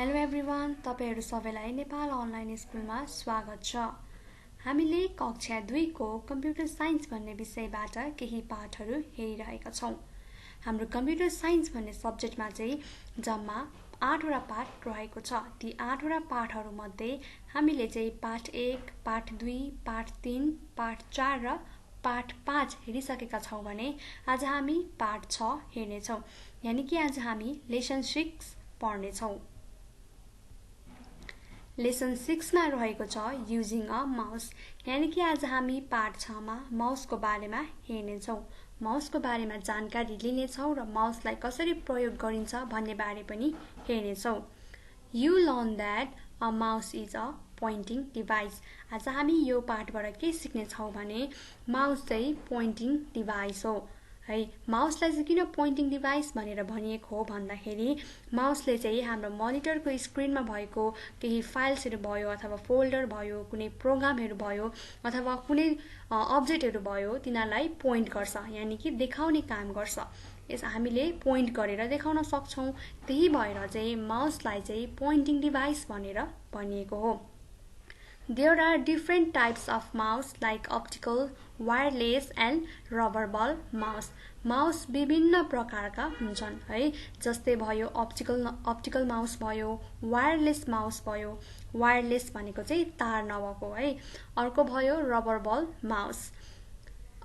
Hello everyone, तपाईहरु सबैलाई Nepal online स्कुलमा स्वागत छ। हामीले कक्षा 2 को कम्प्युटर साइन्स भन्ने विषयबाट केही पाठहरु हेरिरहेका छौं। हाम्रो कम्प्युटर साइन्स भन्ने सब्जेक्टमा चाहिँ जम्मा 8 वटा पाठ रहेको छ। ती 8 वटा पाठहरु मध्ये हामीले चाहिँ पाठ 1, पाठ 2, पाठ 3, पाठ 4 र पाठ 5 हेरिसकेका छौं भने आज हामी पाठ 6 हेर्ने छौं। यानी कि आज हामी लेसन 6 पढ्ने छौं। लेसन 6 मा रहेको छ युजिङ अ माउस। यानी कि आज हामी पाठ 6 मा माउसको बारेमा हेर्ने छौं। माउसको बारेमा जानकारी लिने छौं र माउसलाई कसरी प्रयोग गरिन्छ भन्ने बारे पनि हेर्ने छौं। You learn that a mouse is a pointing device। आज हामी यो पाठबाट के सिक्ने छौं भने माउस चाहिँ पोइन्टिङ डिभाइस हो। है माउसलाई चाहिँ किन पोइन्टिङ डिभाइस भनेर भनिएको हो भन्दाखेरि माउसले चाहिँ हाम्रो मोनिटरको स्क्रिनमा भएको केही फाइल्सहरु भयो अथवा फोल्डर भयो, कुनै प्रोग्रामहरु भयो अथवा कुनै अब्जेक्टहरु भयो तिनीलाई पोइन्ट गर्छ, यानी कि देखाउने काम गर्छ। यस हामीले पोइन्ट गरेर देखाउन सक्छौं। त्यही भएर चाहिँ माउसलाई चाहिँ पोइन्टिङ डिभाइस भनेर भनिएको हो। There are different types of mouse like optical, wireless and rubber ball mouse। Mouse विभिन्न प्रकारका हुन्छन् है, जस्तै भयो अप्टिकल माउस भयो, वायरलेस माउस भयो। वायरलेस भनेको चाहिँ तार नभएको है। अर्को भयो rubber ball mouse.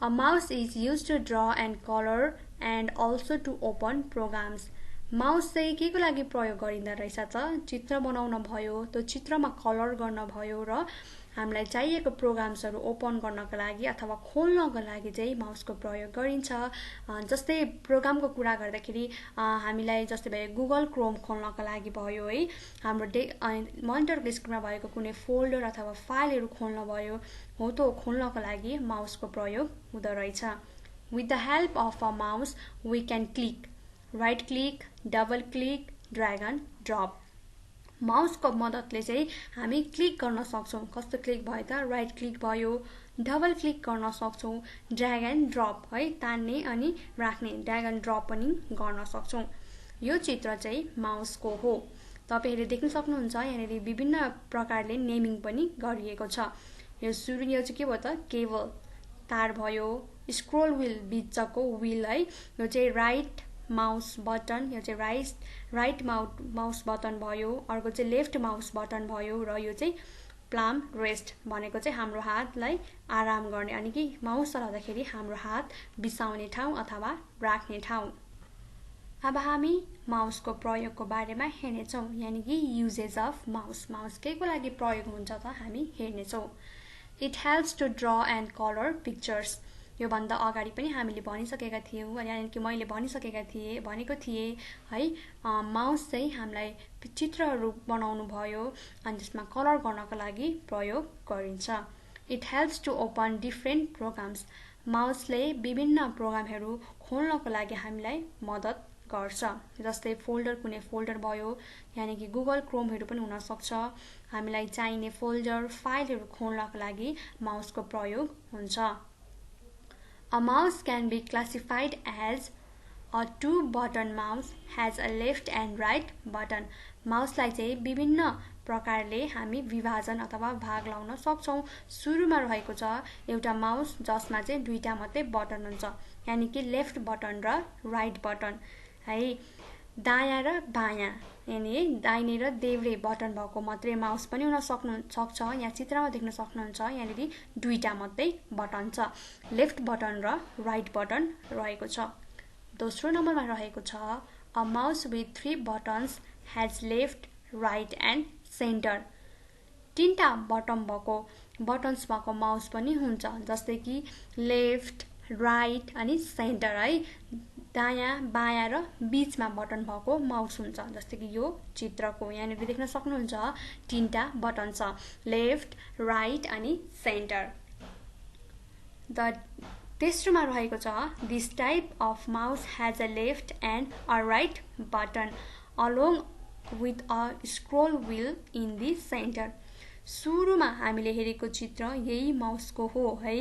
A mouse is used to draw and color and also to open programs। Mouse चाहिँ केको लागि प्रयोग गरिँदा रहेछ त? चित्र बनाउन भयो, त्यो चित्रमा कलर गर्न भयो र हामीलाई चाहिएको प्रोग्राम्सहरु ओपन गर्नको लागि अथवा खोल्नको लागि चाहिँ माउसको प्रयोग गरिन्छ। जस्तै प्रोग्रामको कुरा गर्दाखेरि हामीलाई जस्तै भयो गुगल क्रोम खोल्नको लागि भयो है, हाम्रो मोनिटरको स्क्रिनमा भएको कुनै फोल्डर अथवा फाइलहरु खोल्न भयो, हो त्यो खोल्नको लागि माउसको प्रयोग हुँदो रहेछ। With the help of a mouse we can click, right click, double click, drag and drop। माउसको मद्दतले चाहिँ हामी क्लिक गर्न सक्छौं। कस्तो क्लिक भयो त? राइट क्लिक भयो, डबल क्लिक गर्न सक्छौं, ड्र्याग एन्ड ड्रप है, तान्ने अनि राख्ने, ड्र्याग एन्ड ड्रप पनि गर्न सक्छौं। यो चित्र चाहिँ माउसको हो। तपाईहरुले देख्न सक्नुहुन्छ यहाँनेरि विभिन्न प्रकारले नेमिङ पनि गरिएको छ। यो चाहिँ के भयो त? केबल, तार भयो, स्क्रोल व्हील बिचको व्हील है, यो चाहिँ राइट माउस बटन, यो चाहिँ राइट माउस बटन भयो। अर्को चाहिँ लेफ्ट माउस बटन भयो र यो चाहिँ प्लाम रेस्ट भनेको चाहिँ हाम्रो हातलाई आराम गर्ने, अनि कि माउस चलाउँदाखेरि हाम्रो हात बिसाउने ठाउँ अथवा राख्ने ठाउँ। अब हामी माउसको प्रयोगको बारेमा हेर्ने छौं, यानी कि युजेस अफ माउस। माउस केको लागि प्रयोग हुन्छ त हामी हेर्ने छौं। It helps to draw and colour pictures. यो भन्दा अगाडि पनि हामीले भनिसकेका थियौं, यानी कि मैले भनेको थिए है, माउस चाहिँ हामीलाई चित्रहरु बनाउनु भयो अनि त्यसमा कलर गर्नको लागि प्रयोग गरिन्छ। It helps to open different programs. माउसले विभिन्न प्रोग्रामहरु खोल्नको लागि हामीलाई मद्दत गर्छ। जस्तै कुनै फोल्डर भयो, यानी कि गुगल क्रोमहरु पनि हुन सक्छ। हामीलाई चाहिने फोल्डर, फाइलहरु खोल्नको लागि माउसको प्रयोग हुन्छ। A mouse can be classified as a two-button mouse has a left and right button। माउसलाई चाहिँ विभिन्न प्रकारले हामी विभाजन अथवा भाग लाउन सक्छौं। सुरुमा रहेको छ एउटा माउस जसमा चाहिँ दुईटा मात्रै बटन हुन्छ, यानी कि लेफ्ट बटन र राइट बटन है। दायाँ र बायाँ, यानी दाहिने र देब्रे बटन भएको मात्रै माउस पनि हुन सक्छ। यहाँ चित्रमा देख्न सक्नुहुन्छ यहाँनेरि दुईटा मात्रै बटन छ, लेफ्ट बटन र राइट बटन रहेको छ। दोस्रो नम्बरमा रहेको छ a mouse with 3 buttons has left, right and centre. तीनटा बटन्स भएको माउस पनि हुन्छ, जस्तै कि लेफ्ट, राइट अनि सेन्टर है। दायाँ, बायाँ र बीचमा बटन भएको माउस हुन्छ, जस्तै कि यो चित्रको यहाँनेरि देख्न सक्नुहुन्छ तीनटा बटन छ, लेफ्ट, राइट अनि सेन्टर। तेस्रोमा रहेको छ this type of mouse has a left and a right button along with a scroll wheel in the center। सुरुमा हामीले हेरेको चित्र यही माउसको हो है।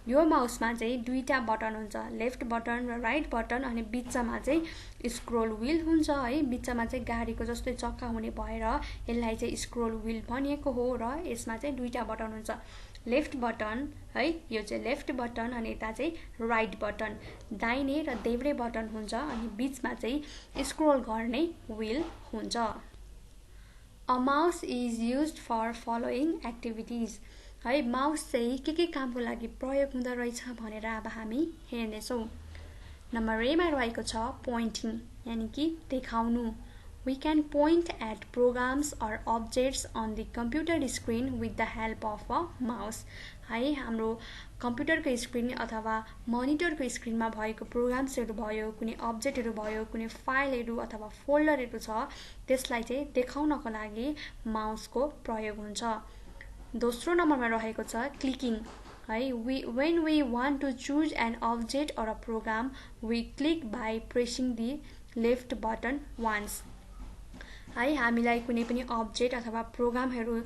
यो माउसमा चाहिँ दुईटा बटन हुन्छ, लेफ्ट बटन र राइट बटन, अनि बिचमा चाहिँ स्क्रोल व्हील हुन्छ है। बिचमा चाहिँ गाडीको जस्तै चक्का हुने भएर यसलाई चाहिँ स्क्रोल व्हील भनिएको हो र यसमा चाहिँ दुईटा बटन हुन्छ, लेफ्ट बटन है, यो चाहिँ लेफ्ट बटन, अनि यता चाहिँ राइट बटन, दाहिने र देब्रे बटन हुन्छ, अनि बिचमा चाहिँ स्क्रोल गर्ने व्हील हुन्छ। A mouse is used for following activities है। माउस चाहिँ के कामको लागि प्रयोग हुँदो रहेछ भनेर अब हामी हेर्नेछौँ। नम्बर ए मा रहेको छ पोइन्टिङ, यानी कि देखाउनु। We can point at programs or objects on the computer screen with the help of a mouse है। हाम्रो कम्प्युटरको स्क्रिन अथवा मोनिटरको स्क्रिनमा भएको प्रोग्राम्सहरू भयो, कुनै अब्जेक्टहरू भयो, कुनै फाइलहरू अथवा फोल्डरहरू छ, त्यसलाई चाहिँ देखाउनको लागि माउसको प्रयोग हुन्छ। दोस्रो नम्बरमा रहेको छ क्लिकिङ है। When we want to choose an object or a program, we click by pressing the left button once है। हामीलाई कुनै पनि अब्जेक्ट अथवा प्रोग्रामहरू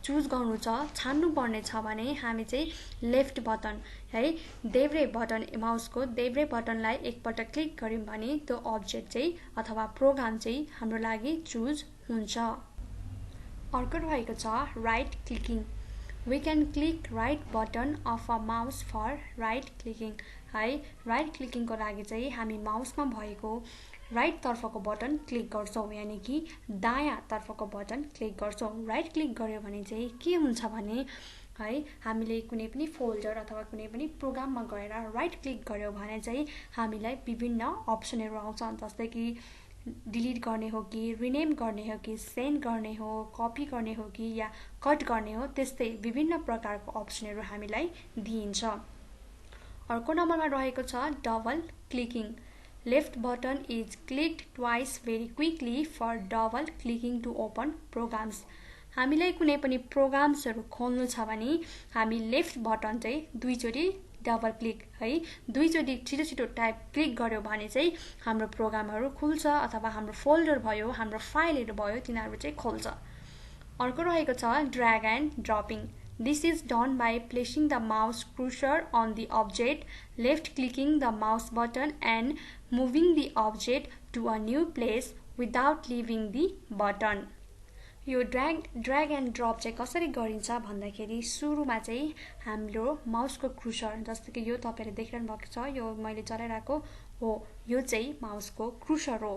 चुज गर्नु छ, छान्नु पर्ने छ भने हामी चाहिँ लेफ्ट बटन है, देब्रे बटन, माउसको देब्रे बटनलाई एकपटक क्लिक गर्यौं भने त्यो अब्जेक्ट चाहिँ अथवा प्रोग्राम चाहिँ हाम्रो लागि चुज हुन्छ। अर्को रहेको छ right clicking. We can click right button of a mouse for right clicking है। राइट क्लिकिङको लागि चाहिँ हामी माउसमा भएको राइट तर्फको बटन क्लिक गर्छौं, यानी कि दायाँ तर्फको बटन क्लिक गर्छौं। राइट क्लिक गर्यो भने चाहिँ के हुन्छ भने है, हामीले कुनै पनि फोल्डर अथवा कुनै पनि प्रोग्राममा गएर राइट क्लिक गर्यो भने चाहिँ हामीलाई विभिन्न अप्सनहरू आउँछ, जस्तै कि डिलिट गर्ने हो कि रिनेम गर्ने हो कि सेन्ड गर्ने हो, कपी गर्ने हो कि या कट गर्ने हो, त्यस्तै विभिन्न प्रकारको अप्सनहरू हामीलाई दिइन्छ। अर्को नम्बरमा रहेको छ double clicking. Left button is clicked twice very quickly for double clicking to open programs. हामीलाई कुनै पनि प्रोग्राम्सहरू खोल्नु छ भने हामी लेफ्ट बटन चाहिँ दुईचोटि डबल क्लिक है, दुईचोटि छिटो टाइप क्लिक गर्यो भने चाहिँ हाम्रो प्रोग्रामहरू खुल्छ अथवा हाम्रो फोल्डर भयो, हाम्रो फाइलहरू भयो, तिनीहरू चाहिँ खोल्छ। अर्को रहेको छ drag and dropping. This is done by placing the mouse cursor on the object, left clicking the mouse button and moving the object to a new place without leaving the button। यो drag and drop चाहिँ कसरी गरिन्छ भन्दाखेरि सुरुमा चाहिँ हाम्रो माउसको क्रुसर, जस्तो कि यो तपाईले देखिरहनु भएको छ, यो मैले चलाइरहेको हो, यो चाहिँ माउसको क्रुसर हो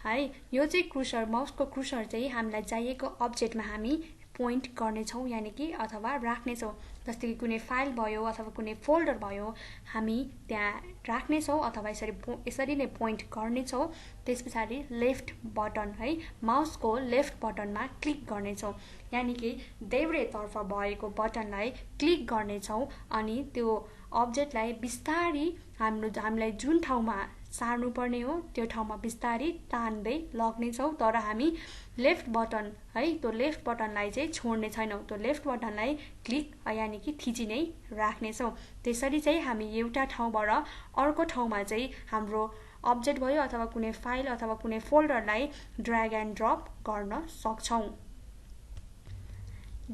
है। यो चाहिँ क्रुसर, माउसको क्रुसर चाहिँ हामीलाई चाहिएको अब्जेक्टमा हामी पोइन्ट गर्नेछौँ, यानी कि अथवा राख्नेछौँ। जस्तै कि कुनै फाइल भयो अथवा कुनै फोल्डर भयो, हामी त्यहाँ राख्नेछौँ अथवा यसरी नै पोइन्ट गर्नेछौँ। त्यसपछाडि लेफ्ट बटन है, माउसको लेफ्ट बटनमा क्लिक गर्नेछौँ, यानी कि देब्रेतर्फ भएको बटनलाई क्लिक गर्नेछौँ, अनि त्यो अब्जेक्टलाई बिस्तारी हामीलाई जुन ठाउँमा सार्नु पर्ने हो त्यो ठाउँमा बिस्तारी तान्दै लग्नेछौँ। तर हामी लेफ्ट बटन है, त्यो लेफ्ट बटनलाई चाहिँ छोड्ने छैनौँ, त्यो लेफ्ट बटनलाई क्लिक यानी कि थिची नै राख्नेछौँ। त्यसरी चाहिँ हामी एउटा ठाउँबाट अर्को ठाउँमा चाहिँ हाम्रो अब्जेक्ट भयो अथवा कुनै फाइल अथवा कुनै फोल्डरलाई ड्र्याग एन्ड ड्रप गर्न सक्छौँ।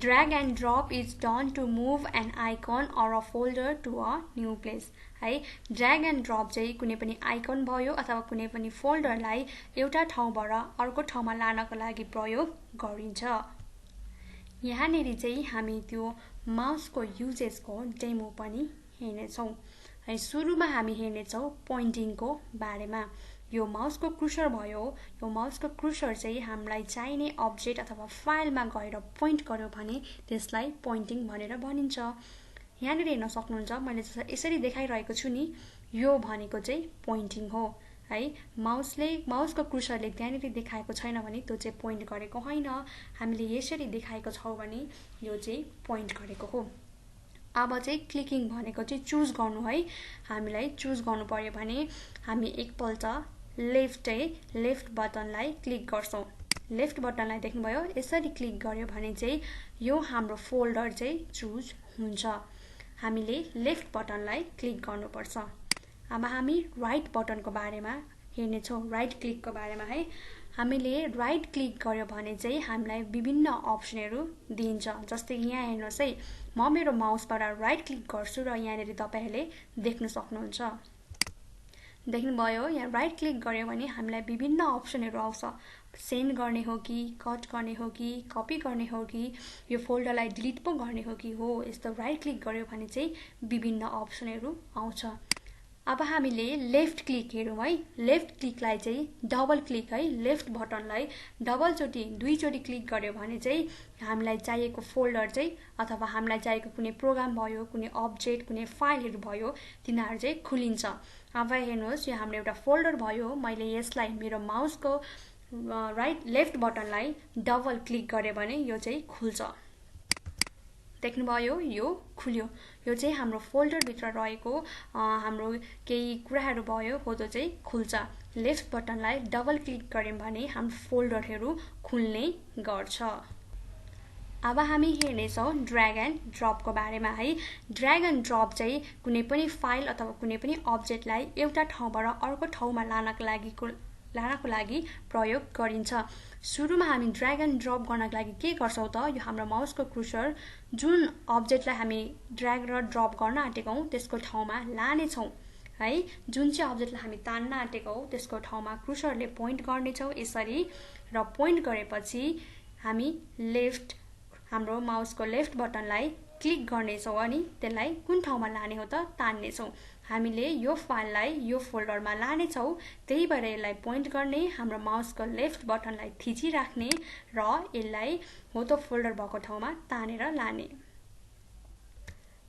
Drag and drop is done to move an icon or a folder to a new place है। ड्र्याग एन्ड ड्रप चाहिँ कुनै पनि आइकन भयो अथवा कुनै पनि फोल्डरलाई एउटा ठाउँबाट अर्को ठाउँमा लानको लागि प्रयोग गरिन्छ। यहाँनेरि चाहिँ हामी त्यो माउसको युजेसको डेमो पनि हेर्नेछौँ है। सुरुमा हामी हेर्नेछौँ पोइन्टिङको बारेमा। यो माउसको क्रुसर भयो, यो माउसको क्रुसर चाहिँ हामीलाई चाहिने अब्जेक्ट अथवा फाइलमा गएर पोइन्ट गर्यो भने त्यसलाई पोइन्टिङ भनेर भनिन्छ। यहाँनिर हेर्न सक्नुहुन्छ, मैले यसरी देखाइरहेको छु नि, यो भनेको चाहिँ पोइन्टिङ हो है। माउसको क्रुसरले त्यहाँनिर देखाएको छैन भने त्यो चाहिँ पोइन्ट गरेको होइन, हामीले यसरी देखाएको छौँ भने यो चाहिँ पोइन्ट गरेको हो। अब चाहिँ क्लिकिङ भनेको चाहिँ चुज गर्नु है। हामीलाई चुज गर्नु पर्यो भने हामी एकपल्ट लेफ्ट बटनलाई क्लिक गर्छौँ। लेफ्ट बटनलाई देख्नुभयो, यसरी क्लिक गर्यो भने चाहिँ यो हाम्रो फोल्डर चाहिँ चुज हुन्छ। हामीले लेफ्ट बटनलाई क्लिक गर्नुपर्छ। अब हामी राइट बटनको बारेमा हेर्नेछौँ, राइट क्लिकको बारेमा है। हामीले राइट क्लिक गर्यो भने चाहिँ हामीलाई विभिन्न अप्सनहरू दिन्छ। जस्तै यहाँ हेर्नुहोस् है, म मेरो माउसबाट राइट क्लिक गर्छु र यहाँनिर तपाईहरूले देख्न सक्नुहुन्छ। देख्नुभयो, यहाँ राइट क्लिक गर्यो भने हामीलाई विभिन्न अप्सनहरू आउँछ। सेन्ड गर्ने हो कि, कट गर्ने हो कि, कपी गर्ने हो कि, यो फोल्डरलाई डिलिट पो गर्ने हो कि हो, यस्तो राइट क्लिक गर्यो भने चाहिँ विभिन्न अप्सनहरू आउँछ। अब हामीले लेफ्ट क्लिक हेरौँ है। लेफ्ट क्लिकलाई चाहिँ डबल क्लिक है, लेफ्ट बटनलाई दुईचोटि क्लिक गर्यो भने चाहिँ हामीलाई चाहिएको फोल्डर चाहिँ अथवा हामीलाई चाहिएको कुनै प्रोग्राम भयो, कुनै अब्जेक्ट, कुनै फाइलहरू भयो, तिनीहरू चाहिँ खुलिन्छ। अब हेर्नुहोस्, यो हाम्रो एउटा फोल्डर भयो। मैले यसलाई मेरो माउसको लेफ्ट बटनलाई डबल क्लिक गरेँ भने यो चाहिँ खुल्छ। देख्नुभयो, यो खुल्यो। यो चाहिँ हाम्रो फोल्डरभित्र रहेको हाम्रो केही कुराहरू भयो हो, त्यो चाहिँ खुल्छ। लेफ्ट बटनलाई डबल क्लिक गर्यौँ भने हाम्रो फोल्डरहरू खुल्ने गर्छ। अब हामी हेर्नेछौँ ड्र्याग एन्ड ड्रपको बारेमा है। ड्र्याग एन्ड ड्रप चाहिँ कुनै पनि फाइल अथवा कुनै पनि अब्जेक्टलाई एउटा ठाउँबाट अर्को ठाउँमा लानको लागि प्रयोग गरिन्छ। सुरुमा हामी ड्र्याग एन्ड ड्रप गर्नको लागि के गर्छौँ त, यो हाम्रो माउसको कर्सर जुन अब्जेक्टलाई हामी ड्र्याग र ड्रप गर्न आँटेको हौँ त्यसको ठाउँमा लानेछौँ है। जुन चाहिँ अब्जेक्टलाई हामी तान्न आँटेको हौँ त्यसको ठाउँमा कर्सरले पोइन्ट गर्नेछौँ यसरी, र पोइन्ट गरेपछि हामी हाम्रो माउसको लेफ्ट बटनलाई क्लिक गर्नेछौँ अनि त्यसलाई कुन ठाउँमा लाने हो त तान्नेछौँ। हामीले यो फाइललाई यो फोल्डरमा लानेछौँ, त्यही भएर यसलाई पोइन्ट गर्ने, हाम्रो माउसको लेफ्ट बटनलाई थिचिराख्ने र यसलाई हो त्यो फोल्डर भएको ठाउँमा तानेर लाने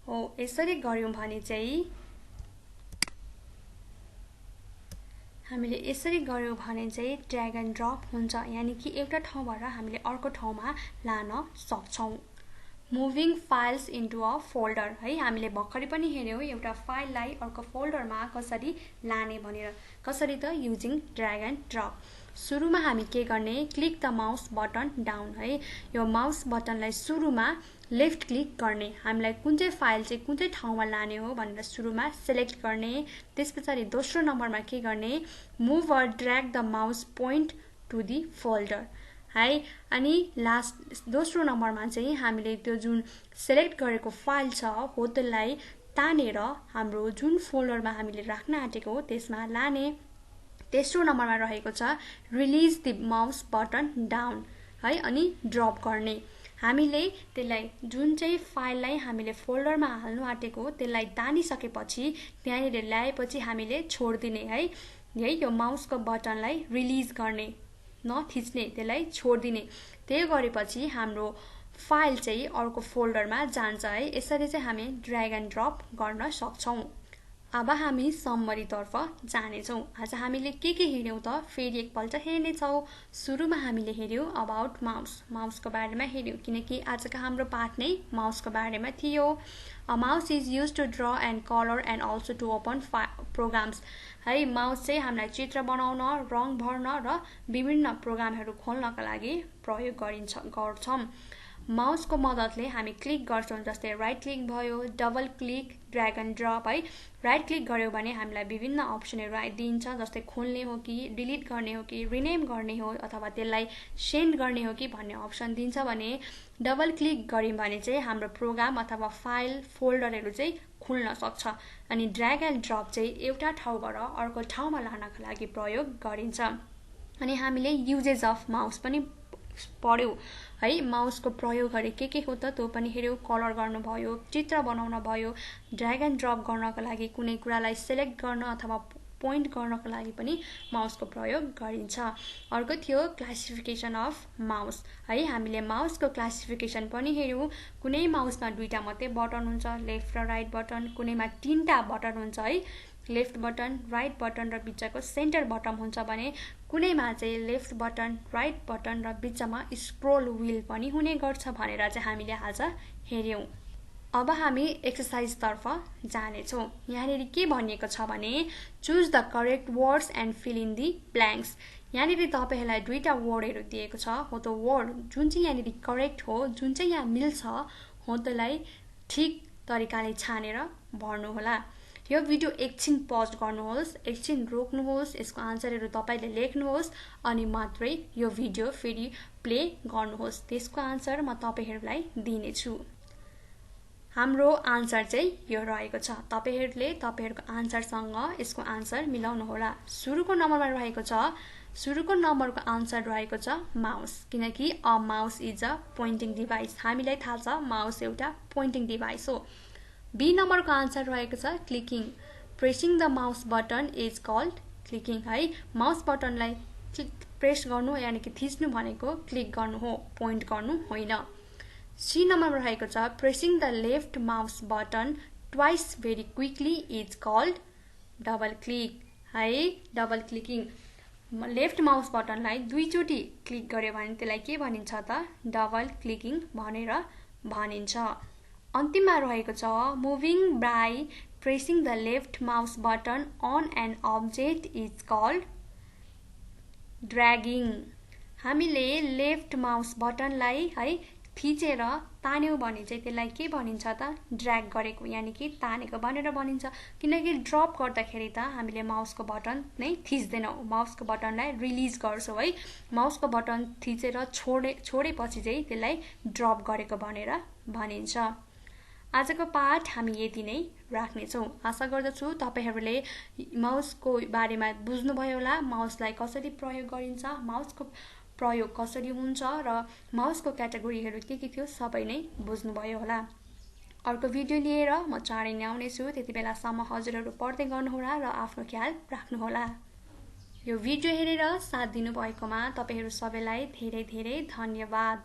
हो। यसरी गर्यौँ भने चाहिँ ड्र्याग एन्ड ड्रप हुन्छ, यानि कि एउटा ठाउँबाट हामीले अर्को ठाउँमा लान सक्छौँ। Moving files into a folder है, हामीले भर्खरै पनि हेर्यौँ एउटा फाइललाई अर्को फोल्डरमा कसरी लाने भनेर। कसरी त, युजिङ ड्र्याग एन्ड ड्रप। सुरुमा हामी के गर्ने, click the mouse button down है। यो माउस बटनलाई सुरुमा लेफ्ट क्लिक गर्ने, हामीलाई कुन चाहिँ फाइल चाहिँ कुन चाहिँ ठाउँमा लाने हो भनेर सुरुमा सेलेक्ट गर्ने। त्यस पछाडि दोस्रो नम्बरमा के गर्ने, move or drag the mouse point to the folder है। अनि दोस्रो नम्बरमा चाहिँ हामीले त्यो जुन सेलेक्ट गरेको फाइल छ हो त्यसलाई तानेर हाम्रो जुन फोल्डरमा हामीले राख्न आँटेको हो त्यसमा लाने। तेस्रो नम्बरमा रहेको छ release the mouse button down है, अनि ड्रप गर्ने। हामीले त्यसलाई जुन चाहिँ फाइललाई हामीले फोल्डरमा हाल्नु आँटेको हो त्यसलाई तानिसकेपछि त्यहाँनिर ल्याएपछि हामीले छोडिदिने है। यही यो माउसको बटनलाई रिलिज गर्ने, नथिच्ने, त्यसलाई छोडिदिने। त्यो गरेपछि हाम्रो फाइल चाहिँ अर्को फोल्डरमा जान्छ है। यसरी चाहिँ हामी ड्र्याग एन्ड ड्रप गर्न सक्छौँ। अब हामी समरीतर्फ जानेछौँ। आज हामीले के हेर्यौँ त, फेरि एकपल्ट हेर्नेछौँ। सुरुमा हामीले हेर्यौँ अबाउट माउसको बारेमा हेर्यौँ, किनकि आजको हाम्रो पाठ नै माउसको बारेमा थियो। A mouse is use to draw and colour and also to open programs है। माउस चाहिँ हामीलाई चित्र बनाउन, रङ भर्न र विभिन्न प्रोग्रामहरू खोल्नका लागि प्रयोग गर्छौँ। माउसको मद्दतले हामी क्लिक गर्छौँ, जस्तै राइट क्लिक भयो, double click, drag and drop है। राइट क्लिक गर्यो भने हामीलाई विभिन्न अप्सनहरू दिन्छ, जस्तै खोल्ने हो कि, डिलिट गर्ने हो कि, रिनेम गर्ने हो अथवा त्यसलाई सेन्ड गर्ने हो कि भन्ने अप्सन दिन्छ भने डबल क्लिक गर्यौँ भने चाहिँ हाम्रो प्रोग्राम अथवा फाइल फोल्डरहरू चाहिँ खुल्न सक्छ। अनि ड्र्याग एन्ड ड्रप चाहिँ एउटा ठाउँबाट अर्को ठाउँमा लानका लागि प्रयोग गरिन्छ। अनि हामीले युजेस अफ माउस पनि पढ्यौँ है। माउसको प्रयोगहरू के हो त त्यो पनि हेर्यौँ। कलर गर्नु भयो, चित्र बनाउन भयो, ड्र्याग एन्ड ड्रप गर्नको लागि कुनै कुरालाई सेलेक्ट गर्न अथवा पोइन्ट गर्नको लागि पनि माउसको प्रयोग गरिन्छ। अर्को थियो क्लासिफिकेसन अफ माउस है। हामीले माउसको क्लासिफिकेसन पनि हेर्यौँ। कुनै माउसमा दुईटा मात्रै बटन हुन्छ, लेफ्ट र राइट बटन, कुनैमा तीनटा बटन हुन्छ है, लेफ्ट बटन, राइट बटन र बिचको सेन्टर बटन हुन्छ भने कुनैमा चाहिँ लेफ्ट बटन, राइट बटन र बिचमा स्क्रोल व्हील पनि हुने गर्छ भनेर चाहिँ हामीले आज हेर्यौँ। अब हामी एक्सर्साइजतर्फ जानेछौँ। यहाँनिर के भनिएको छ भने choose the correct words and fill in the blanks. यहाँनिर तपाईँहरूलाई दुईटा वर्डहरू दिएको छ हो, त्यो वर्ड जुन चाहिँ यहाँनिर करेक्ट हो, जुन चाहिँ यहाँ मिल्छ हो त्यसलाई ठिक तरिकाले छानेर भर्नुहोला। यो भिडियो एकछिन पज गर्नुहोस्, एकछिन रोक्नुहोस्, यसको आन्सरहरू तपाईले लेख्नुहोस् अनि मात्रै यो भिडियो फेरि प्ले गर्नुहोस्। त्यसको आन्सर म तपाईहरुलाई दिनेछु। हाम्रो आन्सर चाहिँ यो रहेको छ। तपाईहरुले तपाईहरुको आन्सरसँग यसको आन्सर मिलाउनु होला। सुरुको नम्बरमा रहेको छ, सुरुको नम्बरको आन्सर रहेको छ माउस, किनकि a mouse is a pointing device. हामीलाई थाहा छ माउस एउटा पोइन्टिङ डिभाइस हो। बी नम्बरको आन्सर रहेको छ clicking. Pressing the mouse button is called clicking है। माउस बटनलाई प्रेस गर्नु यानि कि थिच्नु भनेको क्लिक गर्नु हो, पोइन्ट गर्नु होइन। सी नम्बरमा रहेको छ pressing the left mouse button twice very quickly is called double click है। डबल क्लिकिङ, लेफ्ट माउस बटनलाई दुईचोटी क्लिक गर्यो भने त्यसलाई के भनिन्छ त? डबल क्लिकिङ भनेर भनिन्छ। अन्तिममा रहेको छ moving by pressing the left mouse button on an object is called dragging. हामीले लेफ्ट माउस बटनलाई है थिचेर तान्यौं भने चाहिँ त्यसलाई के भनिन्छ त? ड्र्याग गरेको यानि कि तानेको भनेर भनिन्छ। किनकि ड्रप गर्दाखेरि त हामीले माउसको बटन नै थिच्दैनौं, माउसको बटनलाई रिलिज गर्छौं है। माउसको बटन थिचेर छोडेपछि चाहिँ त्यसलाई ड्रप गरेको भनेर भनिन्छ। आजको पाठ हामी यति नै राख्नेछौं। आशा गर्दछु तपाईहरुले माउसको बारेमा बुझ्नुभयो होला, माउसलाई कसरी प्रयोग गरिन्छ, माउसको प्रयोग कसरी हुन्छ र माउसको क्याटेगोरीहरु के थियो सबै नै बुझ्नुभयो होला। अर्को भिडियो लिएर म चाँडै नै आउनेछु। त्यतिबेलासम्म हजुरहरु पढ्दै गर्नुहोला र आफ्नो ख्याल राख्नुहोला। यो भिडियो हेरेर साथ दिनुभएकोमा तपाईहरु सबैलाई धेरै धेरै धन्यवाद।